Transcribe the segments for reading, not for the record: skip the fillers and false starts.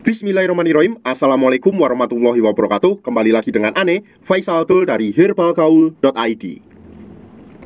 Bismillahirrahmanirrahim. Assalamualaikum warahmatullahi wabarakatuh. Kembali lagi dengan Ane, Faisal Tool dari herbalgaul.id.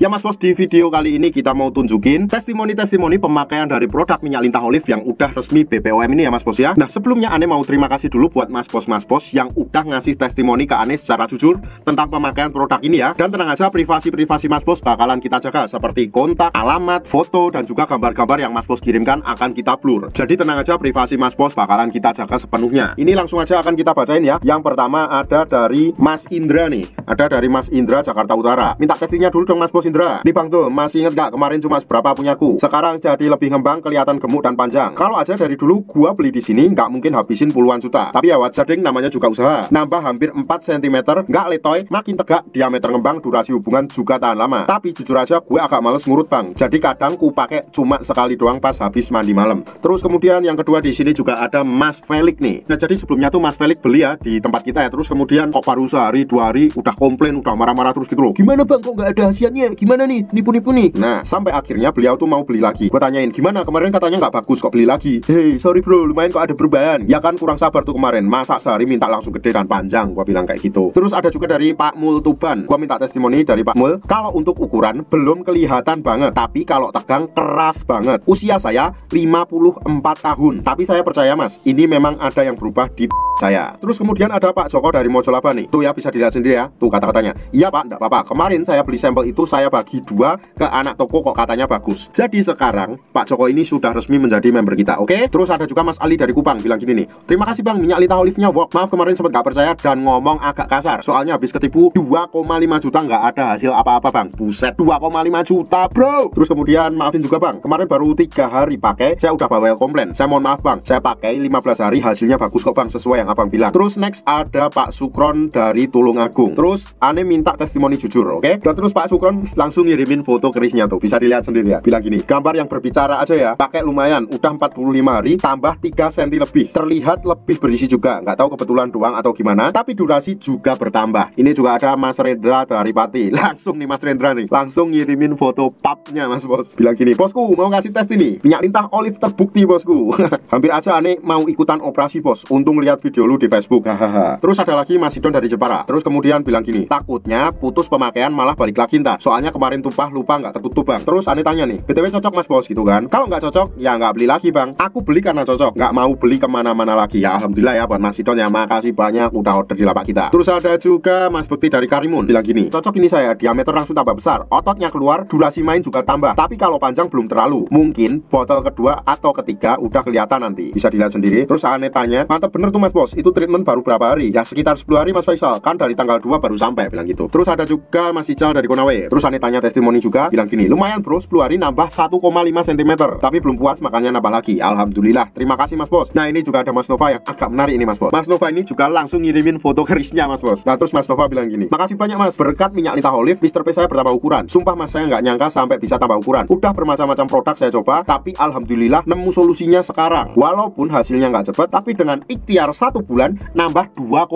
Ya mas bos, di video kali ini kita mau tunjukin testimoni-testimoni pemakaian dari produk minyak lintah olive yang udah resmi BPOM ini ya mas bos ya. Nah sebelumnya Ane mau terima kasih dulu buat mas bos yang udah ngasih testimoni ke Ane secara jujur tentang pemakaian produk ini ya. Dan tenang aja, privasi mas bos bakalan kita jaga, seperti kontak, alamat, foto, dan juga gambar-gambar yang mas bos kirimkan akan kita blur. Jadi tenang aja, privasi mas bos bakalan kita jaga sepenuhnya. Ini langsung aja akan kita bacain ya. Yang pertama ada dari Mas Indra nih. Ada dari Mas Indra Jakarta Utara. Minta testingnya dulu dong mas bos Indra. Nih bang tuh, masih inget gak kemarin cuma seberapa punyaku? Sekarang jadi lebih ngembang, kelihatan gemuk dan panjang. Kalau aja dari dulu gua beli di sini nggak mungkin habisin puluhan juta. Tapi ya wajar ding, namanya juga usaha. Nambah hampir 4 cm, nggak letoy, makin tegak, diameter ngembang, durasi hubungan juga tahan lama. Tapi jujur aja gue agak males ngurut bang. Jadi kadang ku pakai cuma sekali doang pas habis mandi malam. Terus kemudian yang kedua di sini juga ada Mas Felix nih. Nah jadi sebelumnya tuh Mas Felix beli ya di tempat kita ya. Terus kemudian kok baru sehari 2 hari udah komplain, udah marah-marah terus gitu loh. Gimana bang kok nggak ada hasilnya? Gimana nih? Nipu-nipu nih. Nah sampai akhirnya beliau tuh mau beli lagi. Gue tanyain gimana, kemarin katanya nggak bagus kok beli lagi. Hei sorry bro, lumayan kok ada perubahan. Ya kan kurang sabar tuh kemarin, masa sehari minta langsung gede dan panjang. Gue bilang kayak gitu. Terus ada juga dari Pak Mul Tuban. Gue minta testimoni dari Pak Mul. Kalau untuk ukuran belum kelihatan banget, tapi kalau tegang keras banget. Usia saya 54 tahun. Tapi saya percaya mas, ini memang ada yang berubah di saya. Terus kemudian ada Pak Joko dari Mojolaba nih. Tuh ya bisa dilihat sendiri ya. Tuh kata-katanya. Iya pak, enggak apa-apa. Kemarin saya beli sampel itu, saya bagi 2 ke anak toko kok katanya bagus. Jadi sekarang Pak Joko ini sudah resmi menjadi member kita. Oke? Terus ada juga Mas Ali dari Kupang bilang gini nih. Terima kasih bang, minyak lintah olive-nya work. Maaf kemarin sempat gak percaya dan ngomong agak kasar. Soalnya habis ketipu 2,5 juta nggak ada hasil apa-apa bang. Buset, 2,5 juta bro. Terus kemudian maafin juga bang, kemarin baru 3 hari pakai, saya udah bawel komplain. Saya mohon maaf bang, saya pakai 15 hari hasilnya bagus kok bang, sesuai yang abang bilang. Terus next ada Pak Sukron dari Tulungagung. Terus Ane minta testimoni jujur, oke? Dan terus Pak Sukron langsung ngirimin foto kerisnya tuh, bisa dilihat sendiri ya. Bilang gini, gambar yang berbicara aja ya, pakai lumayan, udah 45 hari, tambah 3 cm lebih. Terlihat lebih berisi juga, nggak tahu kebetulan doang atau gimana, tapi durasi juga bertambah. Ini juga ada Mas Rendra dari Pati. Langsung nih Mas Rendra nih, langsung ngirimin foto papnya mas bos. Bilang gini, bosku mau ngasih tes ini, minyak lintah olive terbukti bosku. Hampir aja Ane mau ikutan operasi bos, untung lihat video lu di Facebook. Hahaha. Terus ada lagi Mas Sidon dari Jepara. Terus kemudian bilang gini, takutnya putus pemakaian malah balik lagi entah. Soalnya kemarin tumpah lupa nggak tertutup bang. Terus Ane tanya nih, BTW cocok mas bos gitu kan? Kalau nggak cocok ya nggak beli lagi bang. Aku beli karena cocok, nggak mau beli kemana-mana lagi. Ya alhamdulillah ya buat Mas Sidon ya, makasih banyak udah order di lapak kita. Terus ada juga Mas Bekti dari Karimun bilang gini, cocok ini saya, diameter langsung tambah besar, ototnya keluar, durasi main juga tambah. Tapi kalau panjang belum terlalu. Mungkin botol kedua atau ketiga udah kelihatan nanti. Bisa dilihat sendiri. Terus Ane tanya, mantap bener tuh mas bos, itu treatment baru berapa hari? Ya sekitar 10 hari mas Faisal, kan dari tanggal 2 baru sampai, bilang gitu. Terus ada juga Mas Ical dari Konawe. Terus Ane tanya testimoni juga, bilang gini, lumayan bro, 10 hari nambah 1,5 cm. Tapi belum puas makanya nambah lagi. Alhamdulillah, terima kasih mas bos. Nah ini juga ada Mas Nova yang agak menarik ini mas bos. Mas Nova ini juga langsung ngirimin foto kerisnya mas bos. Nah terus Mas Nova bilang gini, makasih banyak mas, berkat minyak lintah olive Mr. P saya bertambah ukuran. Sumpah mas, saya nggak nyangka sampai bisa tambah ukuran. Udah bermacam-macam produk saya coba, tapi alhamdulillah nemu solusinya sekarang. Walaupun hasilnya nggak cepet, tapi dengan ikhtiar 1 bulan nambah 2,5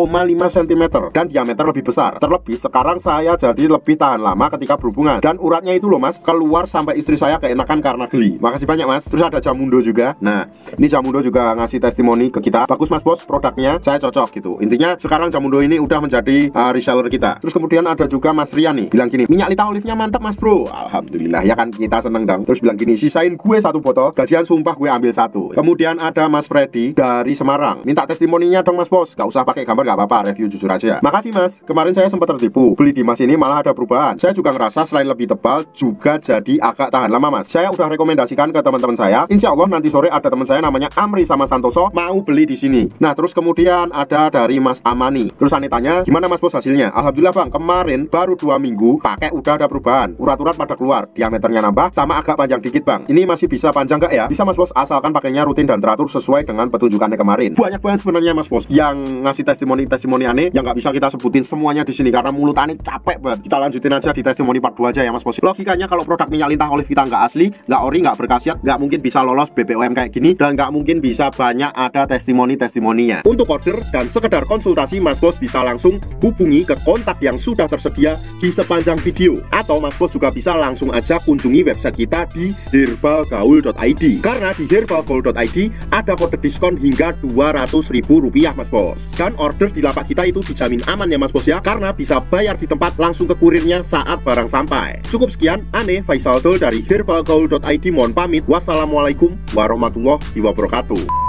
cm dan diameter lebih besar. Terlebih sekarang saya jadi lebih tahan lama ketika berhubungan. Dan uratnya itu loh mas, keluar sampai istri saya keenakan karena geli. Makasih banyak mas. Terus ada Jamundo juga. Nah ini Jamundo juga ngasih testimoni ke kita, bagus mas bos produknya, saya cocok gitu. Intinya sekarang Jamundo ini udah menjadi reseller kita. Terus kemudian ada juga Mas Rian nih, bilang gini, minyak lintah olive-nya mantap mas bro. Alhamdulillah ya kan, kita seneng dong. Terus bilang gini, sisain gue 1 botol, gajian sumpah gue ambil 1. Kemudian ada Mas Freddy dari Semarang, minta testimoninya dong mas bos, gak usah pakai gambar gak apa-apa, review jujur aja. Makasih mas, kemarin saya sempat tertipu, beli di mas ini malah ada perubahan. Saya juga ngerasa selain lebih tebal juga jadi agak tahan lama mas. Saya udah rekomendasikan ke teman-teman saya, insya Allah nanti sore ada teman saya namanya Amri sama Santoso mau beli di sini. Nah terus kemudian ada dari Mas Amani. Terus Ane tanya, gimana mas bos hasilnya? Alhamdulillah bang, kemarin baru 2 minggu pakai udah ada perubahan, urat-urat pada keluar, diameternya nambah, sama agak panjang dikit bang. Ini masih bisa panjang gak ya? Bisa mas bos, asalkan pakainya rutin dan teratur sesuai dengan petunjukannya kemarin. Banyak banget sebenarnya mas bos yang ngasih testimoni Ane yang nggak bisa kita sebutin semuanya di sini karena mulut Ane capek banget. Kita lanjutin aja di testimoni part 2 aja ya Mas Bos. Logikanya kalau produk minyak lintah olive kita nggak asli, nggak ori, nggak berkhasiat, nggak mungkin bisa lolos BPOM kayak gini, dan nggak mungkin bisa banyak ada testimoni-testimoninya. Untuk order dan sekedar konsultasi, Mas Bos bisa langsung hubungi ke kontak yang sudah tersedia di sepanjang video, atau Mas Bos juga bisa langsung aja kunjungi website kita di herbalgaul.id, karena di herbalgaul.id ada kode diskon hingga Rp200.000 Mas Bos. Dan order di lapak kita itu dijamin aman ya Mas Bos ya, karena bisa bayar di tempat langsung ke kurirnya saat barang sampai. Cukup sekian, Ane Faisal Dul dari herbalgaul.id mohon pamit. Wassalamualaikum warahmatullahi wabarakatuh.